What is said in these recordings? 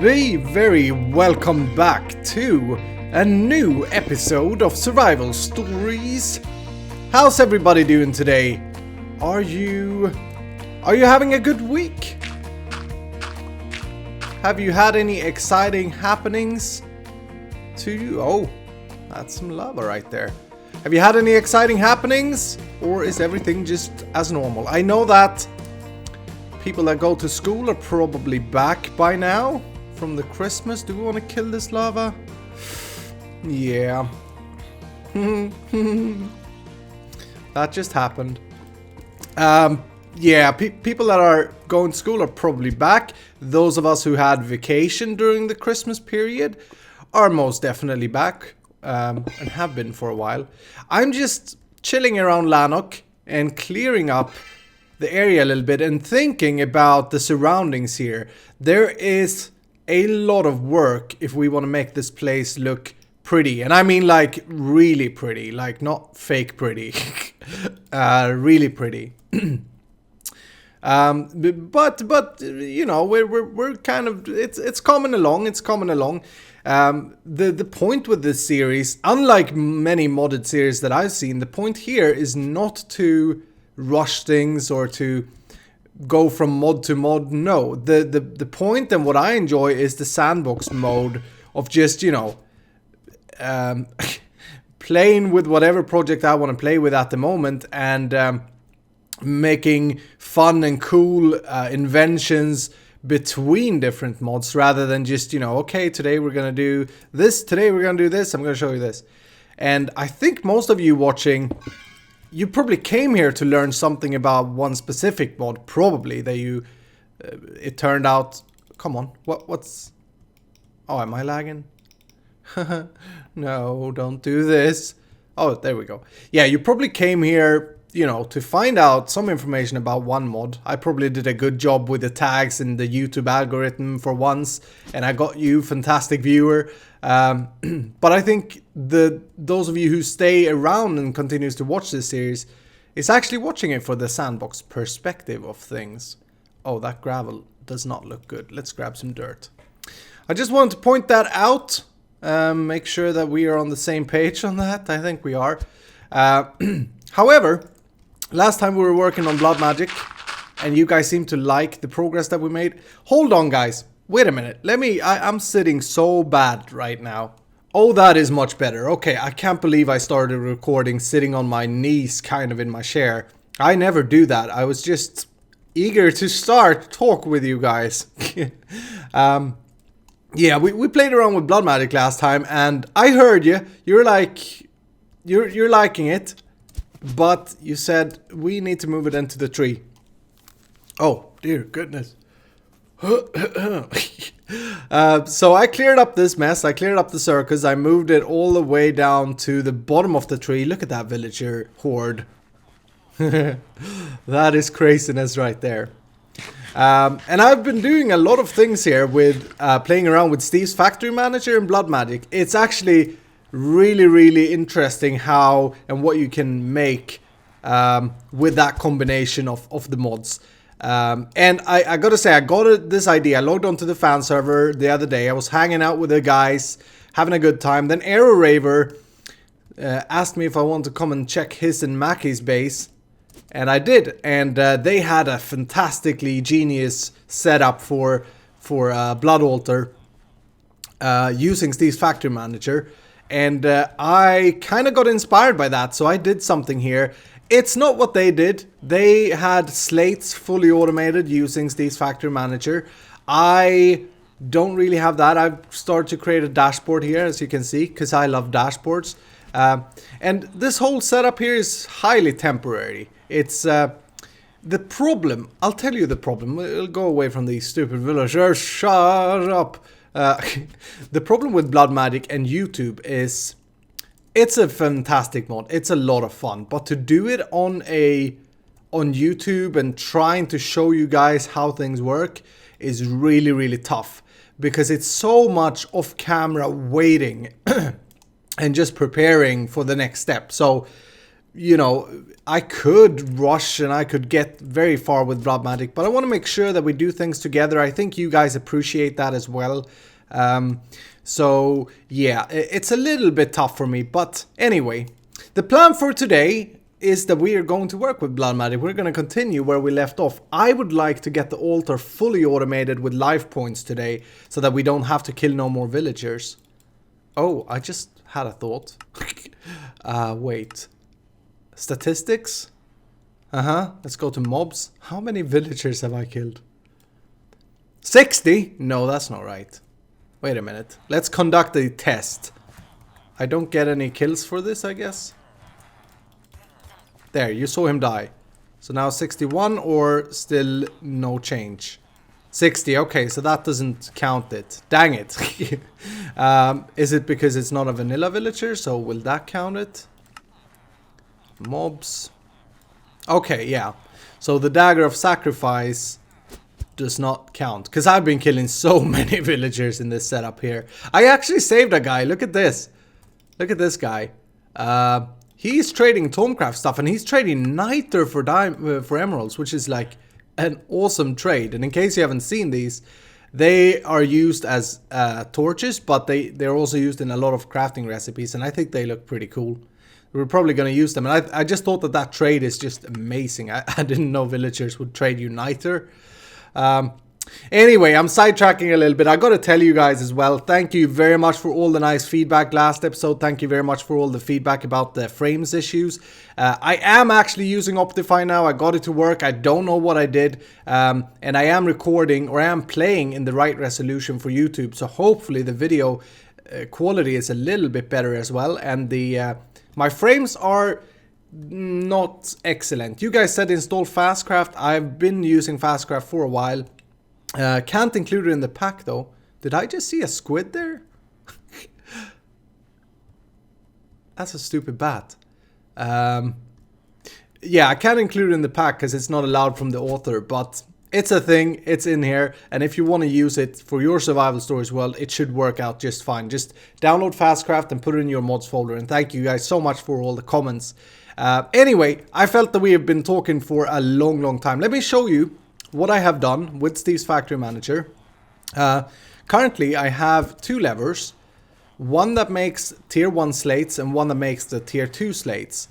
Be very welcome back to a new episode of Survival Stories. How's everybody doing today? Are you having a good week? Have you had any exciting happenings to you? Oh, that's some lava right there. Have you had any exciting happenings, or is everything just as normal? I know that people that go to school are probably back by now from the Christmas. Do we want to kill this lava? Yeah. That just happened. Yeah, people that are going to school are probably back. Those of us who had vacation during the Christmas period are most definitely back, and have been for a while. I'm just chilling around Lanark and clearing up the area a little bit and thinking about the surroundings here. There is a lot of work if we want to make this place look pretty, and I mean like really pretty, like not fake pretty. Really pretty. But you know, we're kind of, it's coming along. The point with this series, unlike many modded series that I've seen, the point here is not to rush things or to go from mod to mod. No, the point and what I enjoy is the sandbox mode of just, you know, playing with whatever project I want to play with at the moment, and making fun and cool inventions between different mods, rather than just, you know, okay, today we're gonna do this, today we're gonna do this, I'm gonna show you this. And I think most of you watching, you probably came here to learn something about one specific mod, probably, that you, it turned out, come on, what's, oh, am I lagging? No, don't do this. Oh, there we go. Yeah, you probably came here, you know, to find out some information about one mod. I probably did a good job with the tags and the YouTube algorithm for once, and I got you, fantastic viewer. But I think those of you who stay around and continues to watch this series is actually watching it for the sandbox perspective of things. Oh, that gravel does not look good. Let's grab some dirt. I just wanted to point that out. Make sure that we are on the same page on that. I think we are. However, last time we were working on BloodMagic, and you guys seem to like the progress that we made. Hold on, guys. Wait a minute. I'm sitting so bad right now. Oh, that is much better. Okay, I can't believe I started recording sitting on my knees, kind of in my chair. I never do that. I was just eager to talk with you guys. Yeah, we played around with BloodMagic last time, and I heard you. You're like, you're liking it, but you said we need to move it into the tree. Oh, dear goodness. So I cleared up this mess. I cleared up the circus. I moved it all the way down to the bottom of the tree. Look at that villager horde. That is craziness right there. And I've been doing a lot of things here with playing around with Steve's Factory Manager and BloodMagic. It's actually really, really interesting how and what you can make with that combination of the mods. And I gotta say, I got this idea. I logged onto the fan server the other day. I was hanging out with the guys, having a good time. Then Arrow Raver asked me if I wanted to come and check his and Mackie's base. And I did, and they had a fantastically genius setup for Blood Altar using Steve's Factory Manager, and I kind of got inspired by that, so I did something here. It's not what they did. They had slates fully automated using Steve's Factory Manager. I don't really have that. I've started to create a dashboard here, as you can see, because I love dashboards. And this whole setup here is highly temporary. It's the problem. I'll tell you the problem. We'll go away from these stupid villagers. Shut up. The problem with BloodMagic and YouTube is it's a fantastic mod. It's a lot of fun, but to do it on YouTube and trying to show you guys how things work is really, really tough, because it's so much off camera waiting and just preparing for the next step. So you know, I could rush and I could get very far with BloodMagic, but I want to make sure that we do things together. I think you guys appreciate that as well. So yeah, it's a little bit tough for me, but anyway, the plan for today is that we are going to work with BloodMagic. We're going to continue where we left off. I would like to get the altar fully automated with life points today so that we don't have to kill no more villagers. Oh, I just had a thought. Wait. Statistics? Let's go to mobs. How many villagers have I killed? 60? No, that's not right. Wait a minute. Let's conduct a test. I don't get any kills for this, I guess. There, you saw him die. So now 61 or still no change? 60, okay, so that doesn't count it. Dang it. Is it because it's not a vanilla villager? So will that count it? Mobs. Okay, yeah. So the dagger of sacrifice does not count. Because I've been killing so many villagers in this setup here. I actually saved a guy. Look at this. Look at this guy. He's trading Tomecraft stuff. And he's trading Niter for emeralds. Which is like an awesome trade. And in case you haven't seen these, they are used as torches. But they're also used in a lot of crafting recipes. And I think they look pretty cool. We're probably going to use them. And I just thought that that trade is just amazing. I didn't know villagers would trade Uniter. Anyway, I'm sidetracking a little bit. I got to tell you guys as well, thank you very much for all the nice feedback last episode. Thank you very much for all the feedback about the frames issues. I am actually using Optifine now. I got it to work. I don't know what I did. And I am recording, or I am playing in the right resolution for YouTube. So hopefully the video quality is a little bit better as well. And the my frames are not excellent. You guys said install Fastcraft. I've been using Fastcraft for a while. Can't include it in the pack though. Did I just see a squid there? That's a stupid bat. Yeah, I can't include it in the pack because it's not allowed from the author, but it's a thing, it's in here, and if you want to use it for your survival stories, well, it should work out just fine. Just download Fastcraft and put it in your mods folder, and thank you guys so much for all the comments. Anyway, I felt that we have been talking for a long time. Let me show you what I have done with Steve's Factory Manager. Currently, I have two levers. One that makes tier 1 slates and one that makes the tier 2 slates.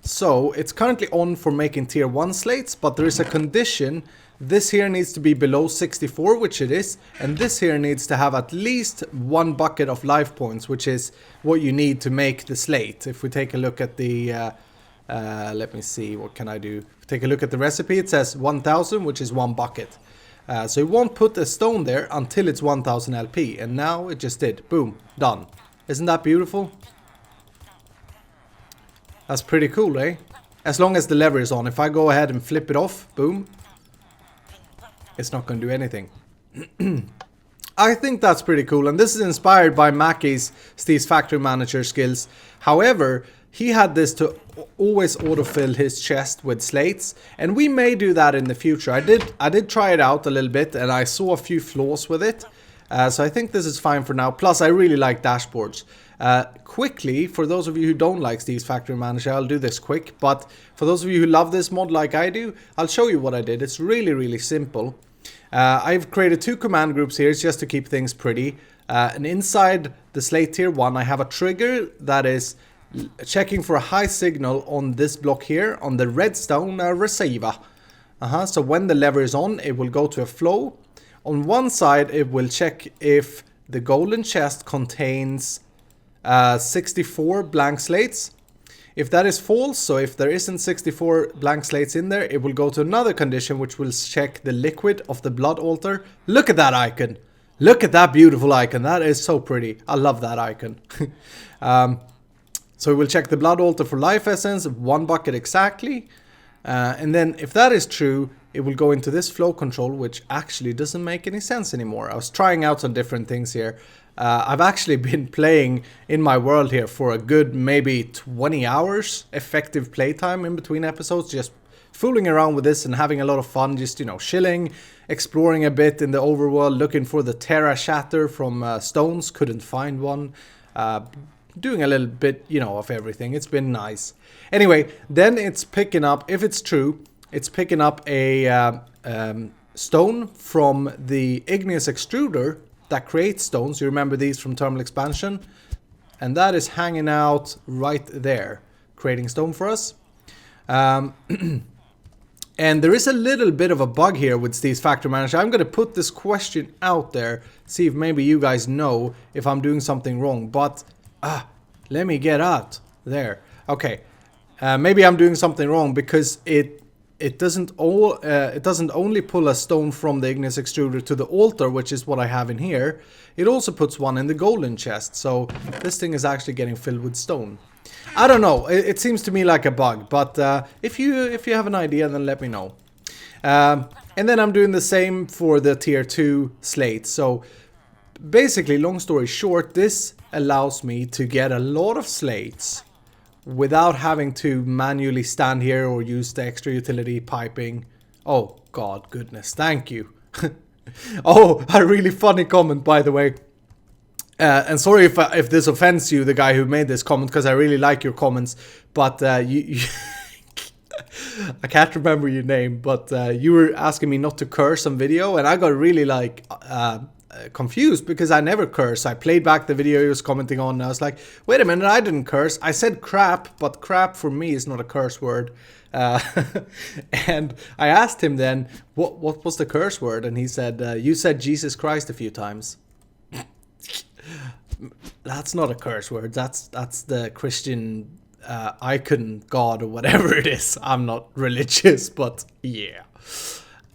So it's currently on for making tier 1 slates, but there is a condition. This here needs to be below 64, which it is, and this here needs to have at least 1 bucket of life points, which is what you need to make the slate. If we take a look at the, let me see, what can I do? Take a look at the recipe, it says 1000, which is 1 bucket. So it won't put a stone there until it's 1000 LP, and now it just did. Boom, done. Isn't that beautiful? That's pretty cool, eh? As long as the lever is on. If I go ahead and flip it off, boom, it's not going to do anything. I think that's pretty cool, and this is inspired by Mackey's Steve's Factory Manager skills. However, he had this to always autofill his chest with slates, and we may do that in the future. I did try it out a little bit, and I saw a few flaws with it. So I think this is fine for now. Plus, I really like dashboards. Quickly, for those of you who don't like Steve's Factory Manager, I'll do this quick. But for those of you who love this mod like I do, I'll show you what I did. It's really simple. I've created 2 command groups here just to keep things pretty. And inside the slate tier 1, I have a trigger that is checking for a high signal on this block here on the redstone receiver. So when the lever is on, it will go to a flow. On one side, it will check if the golden chest contains 64 blank slates. If that is false, so if there isn't 64 blank slates in there, it will go to another condition which will check the liquid of the blood altar. Look at that icon. Look at that beautiful icon. That is so pretty. I love that icon. So we'll check the blood altar for life essence, 1 bucket exactly. And then if that is true, it will go into this flow control, which actually doesn't make any sense anymore. I was trying out some different things here. I've actually been playing in my world here for a good maybe 20 hours effective playtime in between episodes, just fooling around with this and having a lot of fun, just, you know, chilling, exploring a bit in the overworld, looking for the Terra Shatter from stones, couldn't find one. doing a little bit, you know, of everything. It's been nice. Anyway, then it's picking up, if it's true, it's picking up a stone from the igneous extruder that creates stones. You remember these from thermal expansion? And that is hanging out right there, creating stone for us. And there is a little bit of a bug here with Steve's Factory Manager. I'm going to put this question out there, see if maybe you guys know if I'm doing something wrong. But, let me get out. There. Okay. Maybe I'm doing something wrong because it doesn't only pull a stone from the igneous extruder to the altar, which is what I have in here. It also puts one in the golden chest. So this thing is actually getting filled with stone. I don't know. It seems to me like a bug, but if you have an idea, then let me know. And then I'm doing the same for the tier 2 slate. So basically, long story short, this allows me to get a lot of slates without having to manually stand here or use the extra utility piping. Oh, God, goodness, thank you. Oh, a really funny comment, by the way. And sorry if this offends you, the guy who made this comment, because I really like your comments. But you I can't remember your name, but you were asking me not to curse on video, and I got really like confused because I never curse. I played back the video he was commenting on, and I was like, wait a minute, I didn't curse. I said crap, but crap for me is not a curse word. And I asked him then, what was the curse word? And he said, you said Jesus Christ a few times. That's not a curse word. That's the Christian icon god or whatever it is. I'm not religious, but yeah.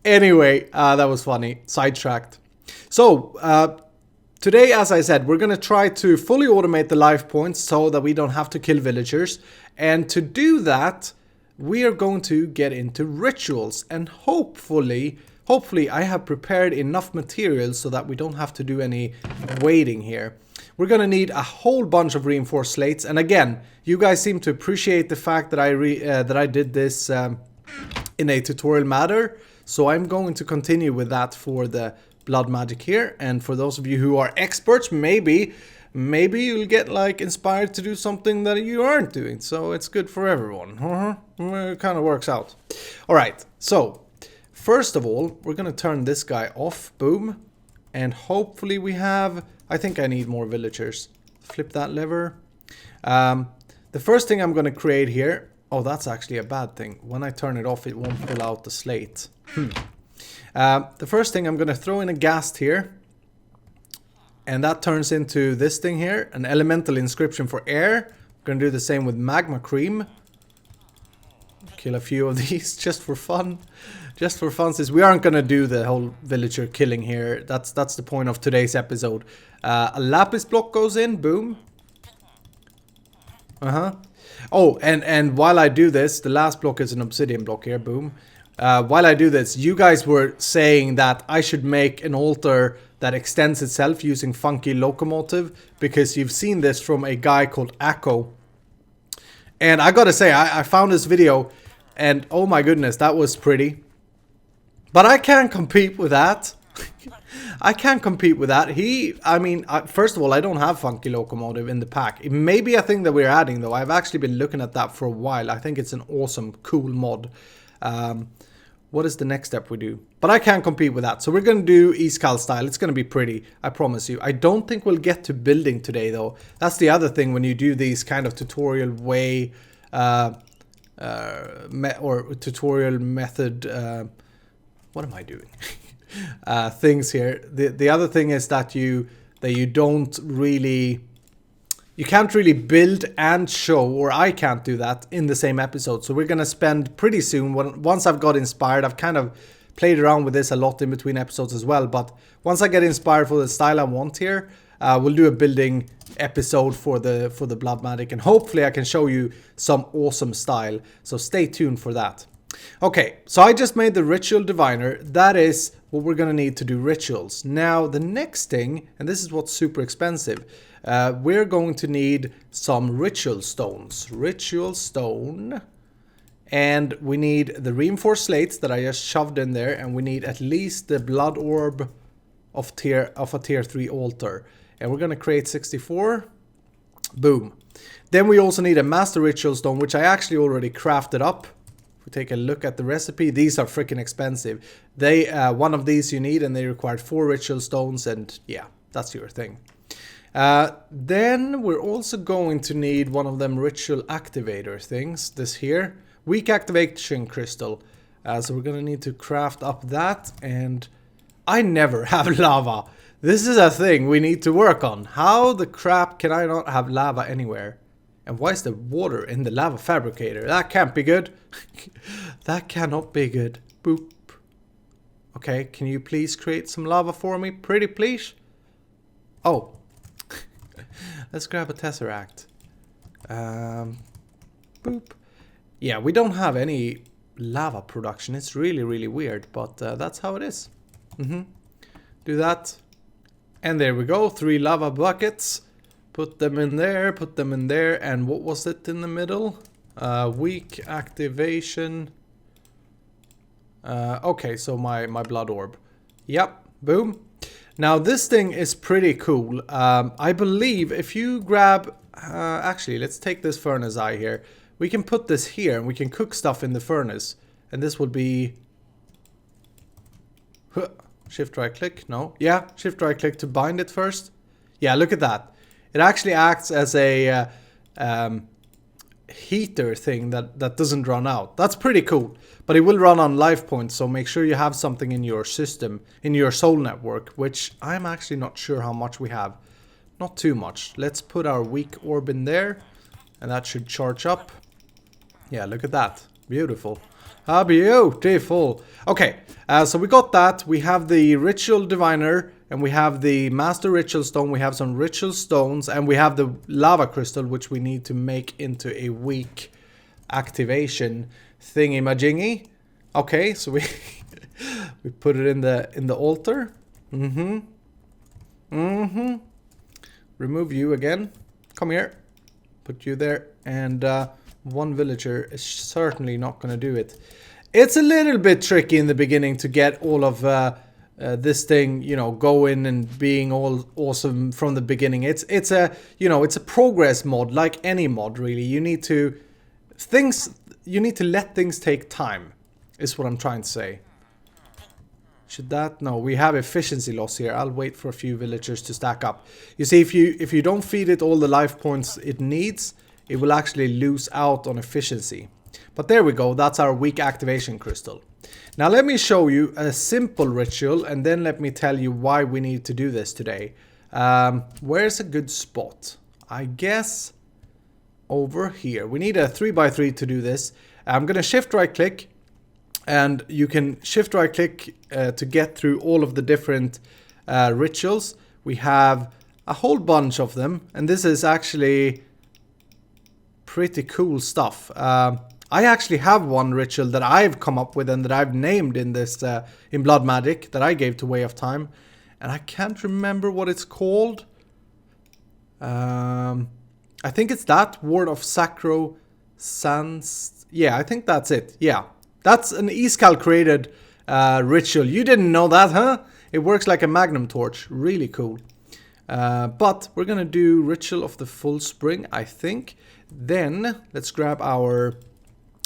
Anyway, that was funny. Sidetracked. So, today, as I said, we're going to try to fully automate the life points so that we don't have to kill villagers. And to do that, we are going to get into rituals. And hopefully I have prepared enough materials so that we don't have to do any waiting here. We're going to need a whole bunch of reinforced slates. And again, you guys seem to appreciate the fact that I did this in a tutorial manner. So I'm going to continue with that for the BloodMagic here. And for those of you who are experts, maybe you'll get like inspired to do something that you aren't doing. So it's good for everyone. It kind of works out. All right. So first of all, we're going to turn this guy off. Boom. And hopefully we have... I think I need more villagers. Flip that lever. The first thing I'm going to create here... Oh, that's actually a bad thing. When I turn it off, it won't pull out the slate. The first thing, I'm going to throw in a ghast here. And that turns into this thing here. An elemental inscription for air. I'm going to do the same with magma cream. Kill a few of these just for fun. Just for fun, since we aren't going to do the whole villager killing here. That's the point of today's episode. A lapis block goes in. Boom. Oh, and while I do this, the last block is an obsidian block here. Boom. While I do this, you guys were saying that I should make an altar that extends itself using funky locomotive, because you've seen this from a guy called Akko. And I gotta say, I found this video, and oh my goodness, that was pretty. But I can't compete with that. I can't compete with that. First of all, I don't have funky locomotive in the pack. It may be a thing that we're adding, though. I've actually been looking at that for a while. I think it's an awesome, cool mod. What is the next step we do? But I can't compete with that. So we're going to do Iskall style. It's going to be pretty, I promise you. I don't think we'll get to building today, though. That's the other thing when you do these kind of tutorial way or tutorial method. What am I doing? Things here. The other thing is that you don't really... You can't really build and show, or I can't do that in the same episode. So we're going to spend pretty soon, once I've got inspired, I've kind of played around with this a lot in between episodes as well. But once I get inspired for the style I want here, we'll do a building episode for the BloodMagic. And hopefully I can show you some awesome style. So stay tuned for that. Okay, so I just made the ritual diviner. That is what we're going to need to do rituals. Now, the next thing, and this is what's super expensive, we're going to need some ritual stones. Ritual stone. And we need the reinforced slates that I just shoved in there. And we need at least the blood orb of a tier 3 altar. And we're going to create 64. Boom. Then we also need a master ritual stone, which I actually already crafted up. If we take a look at the recipe, these are freaking expensive. They one of these you need, and they require 4 ritual stones, and yeah, that's your thing. Then we're also going to need one of them ritual activator things. This here, weak activation crystal. So we're gonna need to craft up that, and I never have lava. This is a thing we need to work on. How the crap can I not have lava anywhere? And why is the water in the lava fabricator? That can't be good. That cannot be good. Boop. Okay, can you please create some lava for me? Pretty please? Oh. Let's grab a tesseract. Boop. Yeah, we don't have any lava production. It's really, really weird, but that's how it is. Do that. And there we go. 3 lava buckets. Put them in there, put them in there. And what was it in the middle? Weak activation. Okay, so my blood orb. Yep, boom. Now this thing is pretty cool. I believe if you grab... actually, let's take this furnace eye here. We can put this here and we can cook stuff in the furnace. And this will be... Shift right click? No. Yeah, shift right click to bind it first. Yeah, look at that. It actually acts as a heater thing that doesn't run out. That's pretty cool. But it will run on life points, so make sure you have something in your system, in your soul network, which I'm actually not sure how much we have. Not too much. Let's put our weak orb in there, and that should charge up. Yeah, look at that. Beautiful. Ah, beautiful. Okay, so we got that. We have the ritual diviner, and we have the master ritual stone. We have some ritual stones, and we have the lava crystal, which we need to make into a weak activation thingy-majingy. Okay, so we we put it in the altar. Remove you again. Come here. Put you there, and one villager is certainly not going to do it. It's a little bit tricky in the beginning to get all of this thing, you know, going and being all awesome from the beginning. It's a, you know, it's a progress mod, like any mod really. You need to let things take time, is what I'm trying to say. Should that? No, we have efficiency loss here. I'll wait for a few villagers to stack up. You see, if you don't feed it all the life points it needs, it will actually lose out on efficiency. But there we go, that's our weak activation crystal. Now let me show you a simple ritual, and then let me tell you why we need to do this today. Where's a good spot? I guess over here. We need a 3x3 to do this. I'm gonna shift right click, and you can shift right click to get through all of the different rituals. We have a whole bunch of them, and this is actually pretty cool stuff. I actually have one ritual that I've come up with and that I've named in this in BloodMagic that I gave to Way of Time, and I can't remember what it's called. I think it's that Word of Sacro Sans. Yeah, I think that's it. Yeah, that's an Iskall created ritual. You didn't know that, huh? It works like a magnum torch. Really cool. But we're gonna do Ritual of the Full Spring, I think. Then let's grab our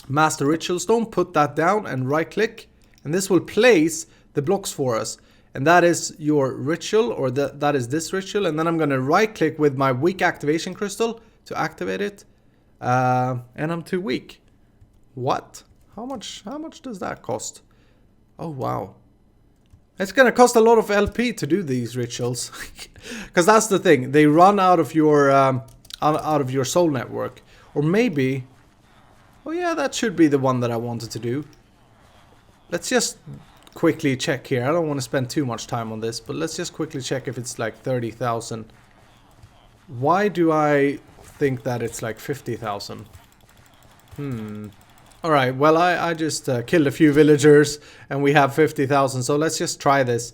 Master Ritual Stone, put that down and right click, and this will place the blocks for us. And that is your ritual, or that is this ritual. And then I'm gonna right click with my weak activation crystal to activate it. And I'm too weak. What? How much does that cost? Oh wow. It's gonna cost a lot of LP to do these rituals. Because that's the thing, they run out of your soul network. Or maybe, oh yeah, that should be the one that I wanted to do. Let's just quickly check here. I don't want to spend too much time on this, but let's just quickly check if it's like 30,000. Why do I think that it's like 50,000? Alright, well I just killed a few villagers and we have 50,000, so let's just try this.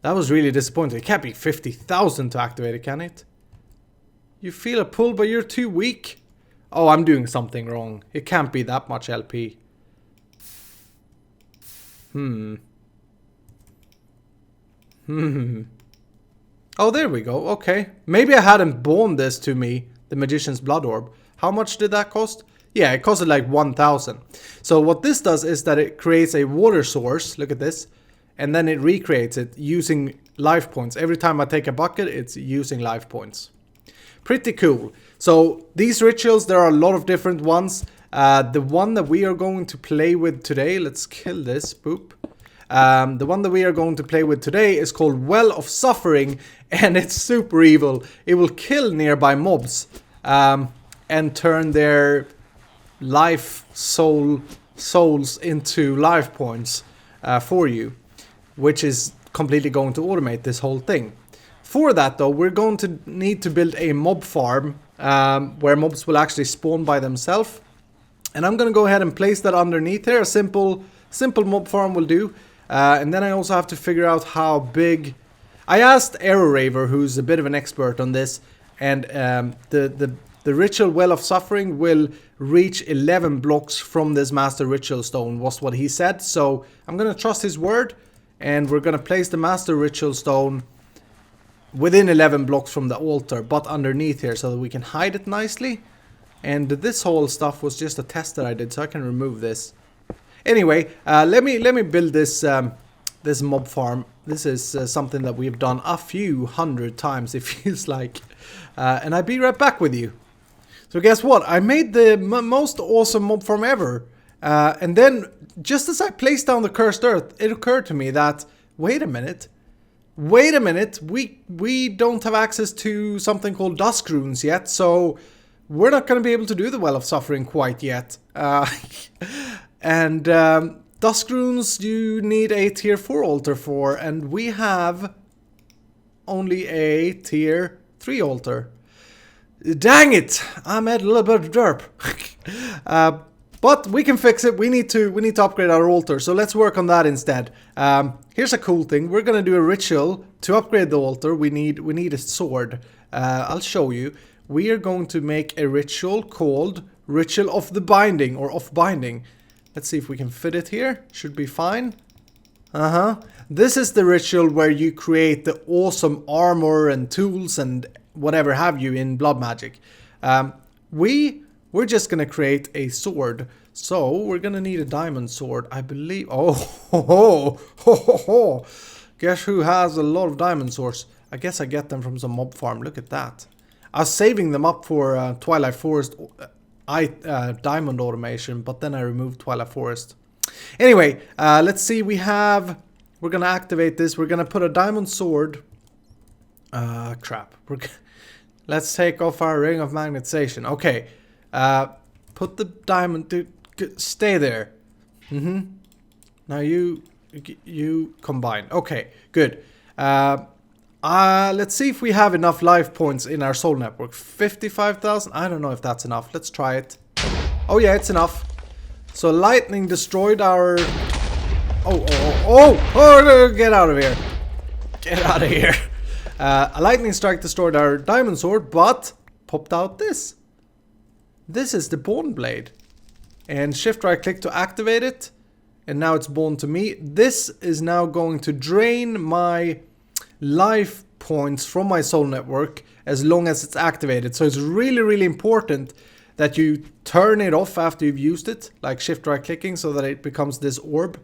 That was really disappointing. It can't be 50,000 to activate it, can it? You feel a pull, but you're too weak. Oh, I'm doing something wrong. It can't be that much LP. Oh, there we go. Okay. Maybe I hadn't born this to me the Magician's Blood Orb. How much did that cost? Yeah, it costed like 1,000. So what this does is that it creates a water source, look at this, and then it recreates it using life points. Every time I take a bucket, it's using life points. Pretty cool. So these rituals, there are a lot of different ones. The one that we are going to play with today, let's kill this, boop. The one that we are going to play with today is called Well of Suffering, and it's super evil. It will kill nearby mobs and turn their souls into life points for you, which is completely going to automate this whole thing. For that though, we're going to need to build a mob farm where mobs will actually spawn by themselves. And I'm going to go ahead and place that underneath here. A simple mob farm will do. And then I also have to figure out how big. I asked Arrow Raver, who's a bit of an expert on this, and the ritual Well of Suffering will reach 11 blocks from this Master Ritual Stone, was what he said. So I'm going to trust his word, and we're going to place the Master Ritual Stone within 11 blocks from the altar, but underneath here so that we can hide it nicely. And this whole stuff was just a test that I did, so I can remove this. Anyway, let me build this this mob farm. This is something that we've done a few hundred times, it feels like. And I'll be right back with you. So guess what? I made the most awesome mob farm ever. And then, just as I placed down the cursed earth, it occurred to me that, wait a minute, we don't have access to something called Dusk Runes yet, so we're not going to be able to do the Well of Suffering quite yet. And Dusk Runes you need a tier 4 altar for, and we have only a tier 3 altar. Dang it! I'm at a little bit of derp. But we can fix it. We need to upgrade our altar, so let's work on that instead. Here's a cool thing. We're gonna do a ritual to upgrade the altar. We need a sword. I'll show you. We are going to make a ritual called Ritual of the Binding, or of Binding. Let's see if we can fit it here. Should be fine. This is the ritual where you create the awesome armor and tools and whatever have you in BloodMagic. We're just gonna create a sword. So we're gonna need a diamond sword, I believe. Guess who has a lot of diamond swords? I guess I get them from some mob farm. Look at that. I was saving them up for Twilight Forest diamond automation, but then I removed Twilight Forest. Anyway, let's see. We're gonna activate this. We're gonna put a diamond sword. Crap. Let's take off our ring of magnetization. Okay. Put the diamond. Stay there. Now you combine. Okay. Good. Let's see if we have enough life points in our soul network. 55,000? I don't know if that's enough. Let's try it. Oh yeah, it's enough. So lightning destroyed our... Oh, get out of here. Get out of here. A lightning strike destroyed our diamond sword, but popped out this. This is the Bone Blade. And shift right click to activate it. And now it's born to me. This is now going to drain my life points from my soul network as long as it's activated. So it's really, really important that you turn it off after you've used it, like shift right clicking, so that it becomes this orb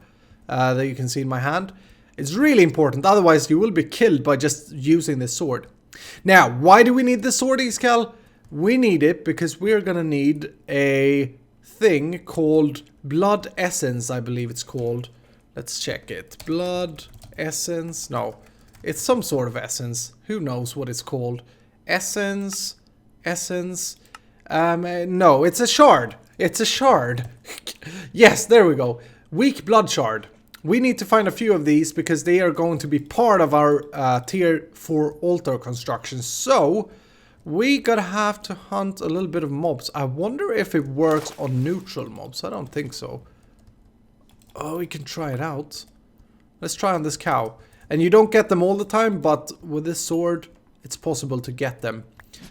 that you can see in my hand. It's really important, otherwise you will be killed by just using this sword. Now, why do we need this sword, Iskall? We need it because we're gonna need a thing called Blood Essence, I believe it's called. Let's check it. Blood Essence, no. It's some sort of essence. Who knows what it's called? Essence. No, it's a shard. It's a shard. Yes, there we go. Weak blood shard. We need to find a few of these because they are going to be part of our tier 4 altar construction. So we gotta have to hunt a little bit of mobs. I wonder if it works on neutral mobs. I don't think so. Oh, we can try it out. Let's try on this cow. And you don't get them all the time, but with this sword, it's possible to get them.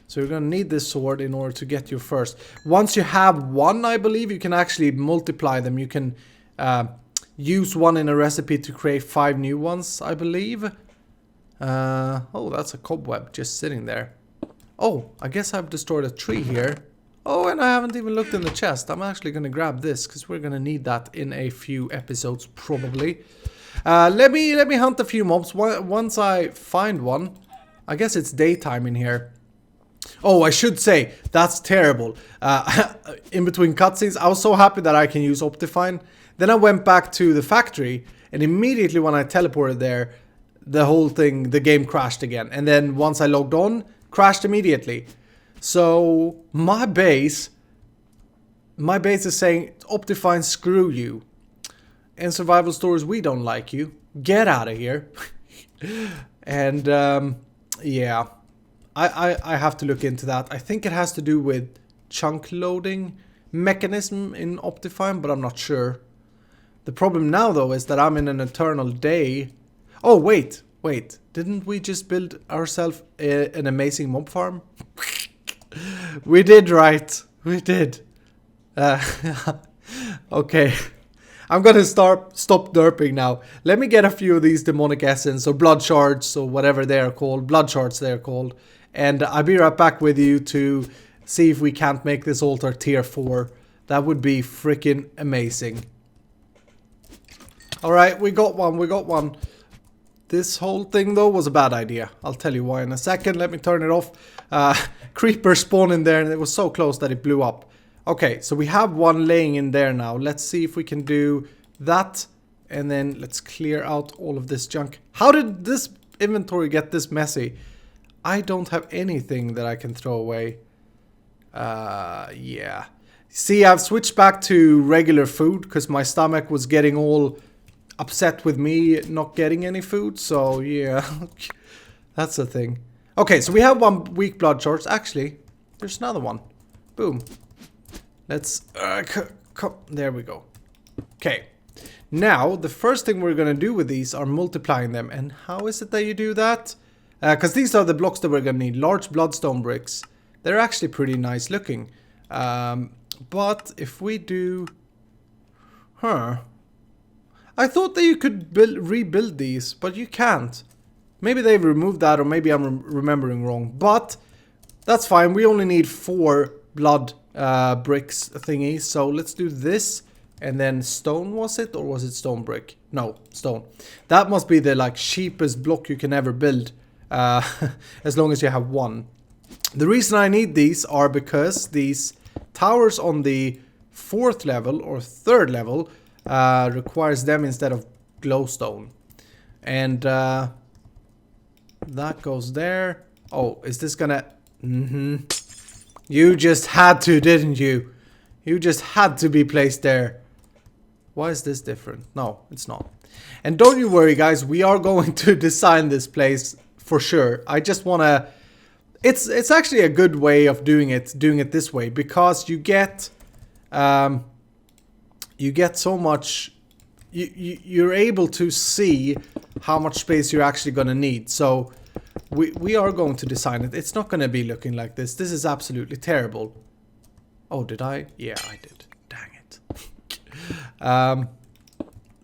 So you're gonna need this sword in order to get your first. Once you have one, I believe, you can actually multiply them. You can use one in a recipe to create 5 new ones, I believe. Oh, that's a cobweb just sitting there. Oh, I guess I've destroyed a tree here. Oh, and I haven't even looked in the chest. I'm actually going to grab this because we're going to need that in a few episodes probably. Let me hunt a few mobs. Once I find one, I guess it's daytime in here. Oh, I should say, that's terrible. In between cutscenes, I was so happy that I can use Optifine. Then I went back to the factory, and immediately when I teleported there, the whole thing, the game crashed again. And then once I logged on, crashed immediately. So my base is saying, Optifine, screw you. In survival stores, we don't like you. Get out of here. And yeah, I have to look into that. I think it has to do with chunk loading mechanism in Optifine, but I'm not sure. The problem now though is that I'm in an eternal day. Oh wait, didn't we just build ourselves an amazing mob farm? We did, right? We did. Okay. I'm gonna stop derping now. Let me get a few of these demonic essence or blood shards or whatever they are called. Blood shards they're called. And I'll be right back with you to see if we can't make this altar tier 4. That would be freaking amazing. Alright, we got one. This whole thing though was a bad idea. I'll tell you why in a second. Let me turn it off. Creeper spawned in there and it was so close that it blew up. Okay, so we have one laying in there now. Let's see if we can do that. And then let's clear out all of this junk. How did this inventory get this messy? I don't have anything that I can throw away. Yeah. See, I've switched back to regular food because my stomach was getting all upset with me not getting any food. So, yeah. That's the thing. Okay, so we have one weak blood shorts. Actually, there's another one. Boom. Let's... there we go. Okay. Now, the first thing we're going to do with these are multiplying them. And how is it that you do that? Because these are the blocks that we're going to need. Large bloodstone bricks. They're actually pretty nice looking. But if we do... I thought that you could rebuild these, but you can't. Maybe they've removed that, or maybe I'm remembering wrong. But that's fine. We only need 4 blood bricks thingies. So let's do this. And then stone, was it? Or was it stone brick? No, stone. That must be the like cheapest block you can ever build. As long as you have one. The reason I need these are because these towers on the 4th level or 3rd level requires them instead of glowstone. And that goes there. Oh, is this gonna... You just had to, didn't you? You just had to be placed there. Why is this different? No, it's not. And don't you worry, guys. We are going to design this place for sure. I just want to... It's actually a good way of doing it this way, because you get so much... You're able to see how much space you're actually going to need. So we are going to design it. It's not going to be looking like this. This is absolutely terrible. Oh, did I? Yeah, I did. Dang it.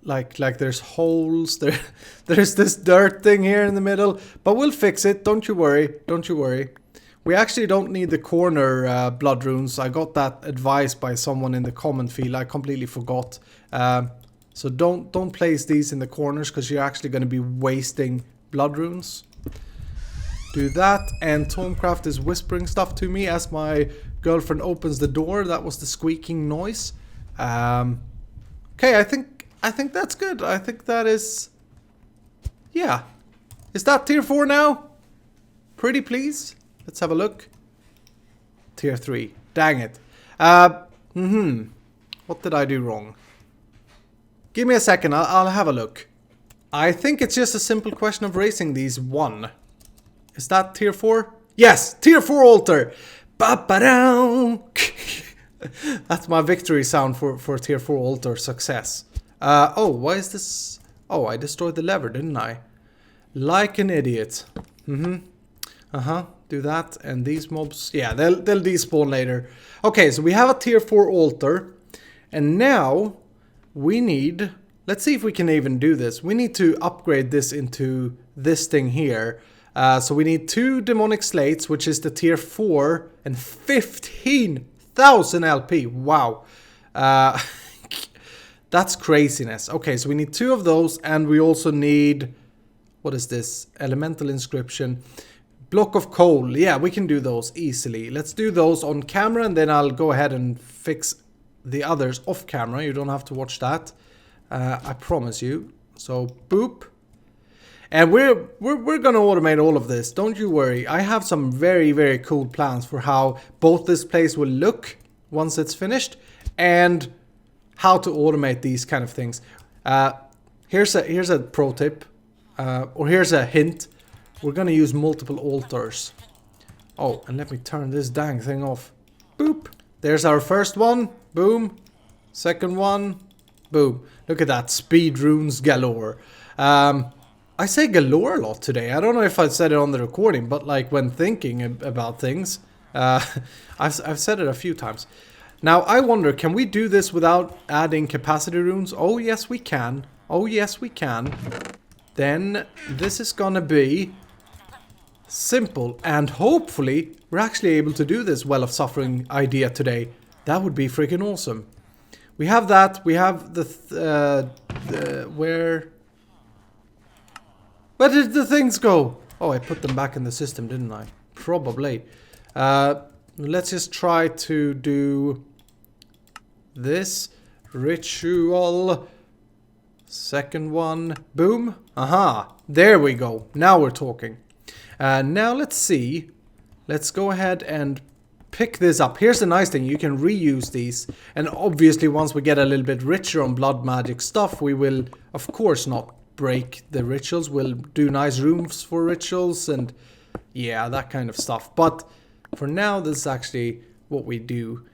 Like there's holes there. There's this dirt thing here in the middle, but we'll fix it. Don't you worry. Don't you worry. We actually don't need the corner blood runes. I got that advice by someone in the comment field. I completely forgot. So don't place these in the corners because you're actually going to be wasting blood runes. Do that, and CodeChickenCore is whispering stuff to me as my girlfriend opens the door. That was the squeaking noise. Okay, I think that's good. I think that is... Yeah. Is that tier 4 now? Pretty please. Let's have a look. Tier 3. Dang it. What did I do wrong? Give me a second. I'll have a look. I think it's just a simple question of raising these 1. Is that tier 4? Yes! Tier 4 altar! Ba-ba-down! That's my victory sound for tier 4 altar success. Oh, why is this... Oh, I destroyed the lever, didn't I? Like an idiot. Do that, and these mobs... Yeah, they'll despawn later. Okay, so we have a tier 4 altar. And now, we need... Let's see if we can even do this. We need to upgrade this into this thing here. So we need 2 demonic slates, which is the tier 4, and 15,000 LP. Wow. That's craziness. Okay, so we need 2 of those, and we also need... What is this? Elemental inscription. Block of coal. Yeah, we can do those easily. Let's do those on camera, and then I'll go ahead and fix the others off camera. You don't have to watch that. I promise you. So, boop. And we're gonna automate all of this. Don't you worry. I have some very, very cool plans for how both this place will look once it's finished, and how to automate these kind of things. Here's a pro tip, or here's a hint. We're gonna use multiple altars. Oh, and let me turn this dang thing off. Boop. There's our first one. Boom. Second one. Boom. Look at that. Speed runes galore. I say galore a lot today. I don't know if I said it on the recording, but like when thinking about things, I've said it a few times. Now, I wonder, can we do this without adding capacity runes? Oh, yes, we can. Oh, yes, we can. Then this is gonna be simple, and hopefully we're actually able to do this Well of Suffering idea today. That would be freaking awesome. We have that. We have where did the things go? Oh, I put them back in the system, didn't I? Probably. Let's just try to do this ritual. Second one. Boom. Aha. There we go. Now we're talking. Now let's see. Let's go ahead and pick this up. Here's the nice thing. You can reuse these. And obviously once we get a little bit richer on blood magic stuff, we will of course not break the rituals. We'll do nice rooms for rituals and yeah, that kind of stuff. But for now, this is actually what we do.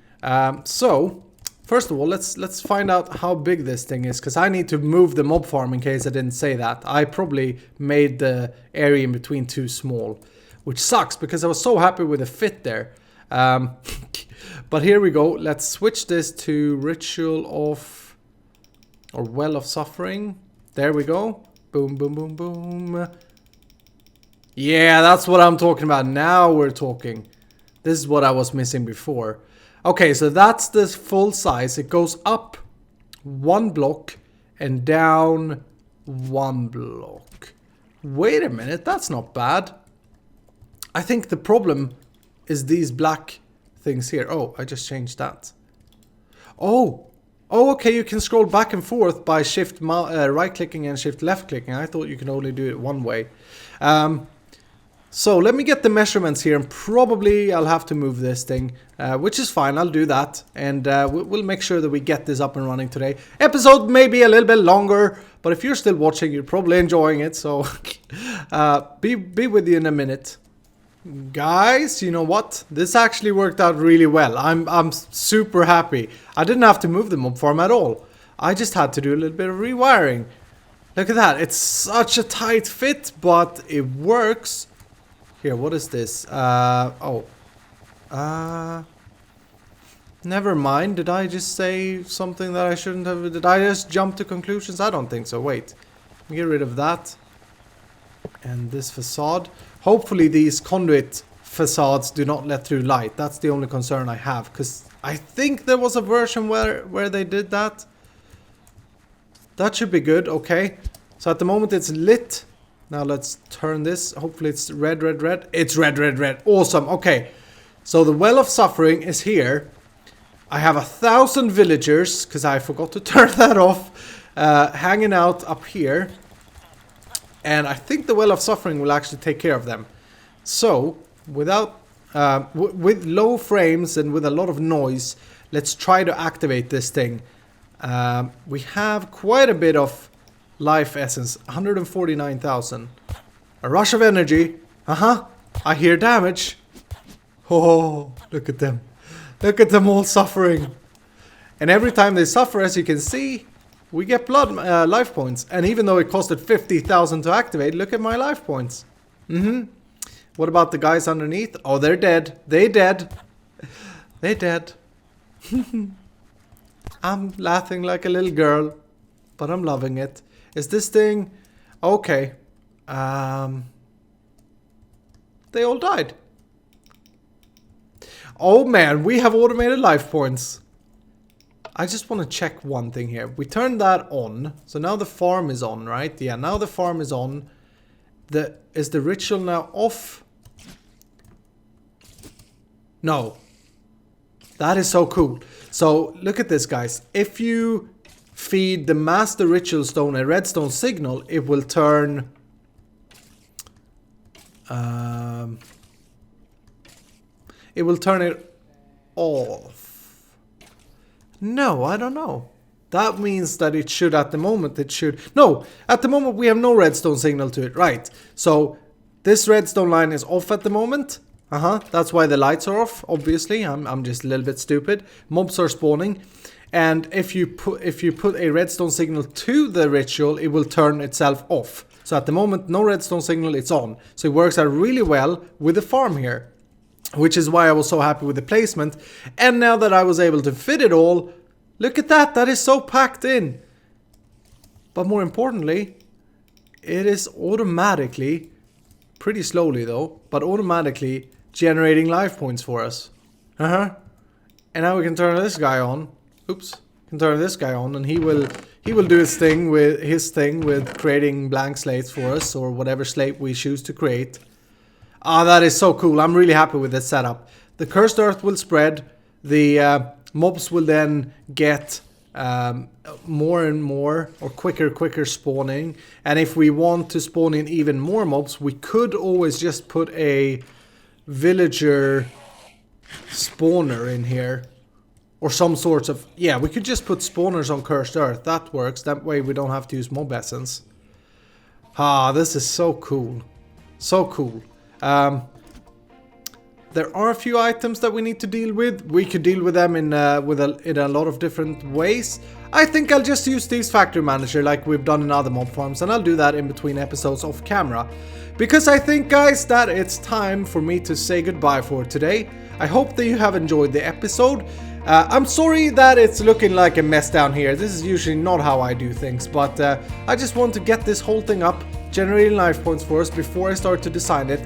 So first of all, let's find out how big this thing is, because I need to move the mob farm in case I didn't say that. I probably made the area in between too small, which sucks because I was so happy with the fit there. But here we go. Let's switch this to Ritual of, or Well of Suffering. There we go. Boom, boom, boom, boom. Yeah, that's what I'm talking about. Now we're talking. This is what I was missing before. Okay, so that's the full size. It goes up 1 block and down 1 block. Wait a minute, that's not bad. I think the problem is these black things here. Oh, I just changed that. Oh, okay, you can scroll back and forth by shift right clicking and shift left clicking. I thought you could only do it one way. So let me get the measurements here, and probably I'll have to move this thing, which is fine. I'll do that, and we'll make sure that we get this up and running today. Episode may be a little bit longer, but if you're still watching, you're probably enjoying it. So be with you in a minute. Guys, you know what? This actually worked out really well. I'm super happy. I didn't have to move the mob farm at all. I just had to do a little bit of rewiring. Look at that. It's such a tight fit, but it works. Here, what is this? Never mind. Did I just say something that I shouldn't have? Did I just jump to conclusions? I don't think so. Wait. Let me get rid of that. And this facade. Hopefully these conduit facades do not let through light. That's the only concern I have, because I think there was a version where they did that. That should be good. Okay. So at the moment it's lit. Now let's turn this. Hopefully it's red, red, red. It's red, red, red. Awesome. Okay. So the Well of Suffering is here. I have 1,000 villagers, because I forgot to turn that off, hanging out up here. And I think the Well of Suffering will actually take care of them. So, without, with low frames and with a lot of noise, let's try to activate this thing. We have quite a bit of life essence, 149,000. A rush of energy. I hear damage. Oh, look at them. Look at them all suffering. And every time they suffer, as you can see, we get blood life points. And even though it costed 50,000 to activate, look at my life points. What about the guys underneath? Oh, they're dead. They dead. They dead. I'm laughing like a little girl, but I'm loving it. Is this thing okay? they all died. Oh man, we have automated life points. I just want to check one thing here. We turned that on. So now the farm is on, right? Yeah, now the farm is on. Is the ritual now off? No. That is so cool. So look at this, guys. If you feed the master ritual stone a redstone signal, it will turn... it will turn it off. No, I don't know. That means that it should, at the moment, it should... No, at the moment we have no redstone signal to it. Right. So this redstone line is off at the moment. That's why the lights are off, obviously. I'm just a little bit stupid. Mobs are spawning. And if you put a redstone signal to the ritual, it will turn itself off. So at the moment, no redstone signal, it's on. So it works out really well with the farm here. Which is why I was so happy with the placement. And now that I was able to fit it all, look at that, that is so packed in. But more importantly, it is automatically, pretty slowly though, but automatically generating life points for us. And now we can turn this guy on. Oops. Can turn this guy on and he will do his thing with creating blank slates for us, or whatever slate we choose to create. Ah, that is so cool. I'm really happy with this setup. The cursed earth will spread. The mobs will then get more and more, or quicker spawning. And if we want to spawn in even more mobs, we could always just put a villager spawner in here. Or some sorts of... Yeah, we could just put spawners on cursed earth. That works. That way we don't have to use mob essence. Ah, this is so cool. So cool. There are a few items that we need to deal with. We could deal with them in a lot of different ways. I think I'll just use these factory manager like we've done in other mob farms, and I'll do that in between episodes off camera. Because I think, guys, that it's time for me to say goodbye for today. I hope that you have enjoyed the episode. I'm sorry that it's looking like a mess down here. This is usually not how I do things, but I just want to get this whole thing up, generating life points for us before I start to design it.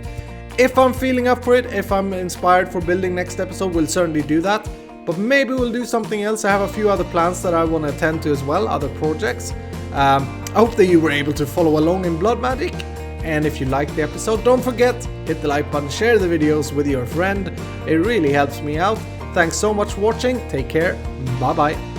If I'm feeling up for it, if I'm inspired for building next episode, we'll certainly do that. But maybe we'll do something else. I have a few other plans that I want to attend to as well, other projects. I hope that you were able to follow along in BloodMagic. And if you liked the episode, don't forget, hit the like button, share the videos with your friend. It really helps me out. Thanks so much for watching. Take care. Bye bye.